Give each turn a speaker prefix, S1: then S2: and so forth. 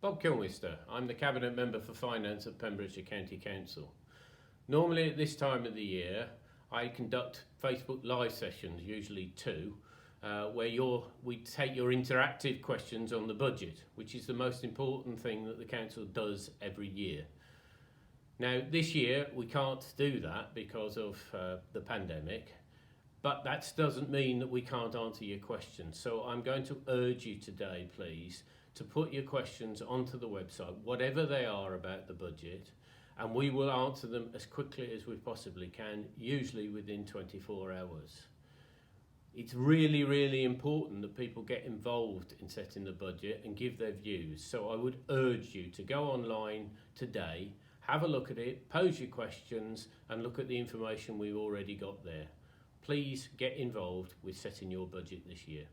S1: Bob Kilmister. I'm the Cabinet Member for Finance at Pembrokeshire County Council. Normally at this time of the year I conduct Facebook live sessions, usually two, where we take your interactive questions on the budget, which is the most important thing that the Council does every year. Now this year we can't do that because of the pandemic, but that doesn't mean that we can't answer your questions. So I'm going to urge you today, please, to put your questions onto the website, whatever they are about the budget, and we will answer them as quickly as we possibly can, usually within 24 hours. It's really, really important that people get involved in setting the budget and give their views. So I would urge you to go online today, have a look at it, pose your questions, and look at the information we've already got there. Please get involved with setting your budget this year.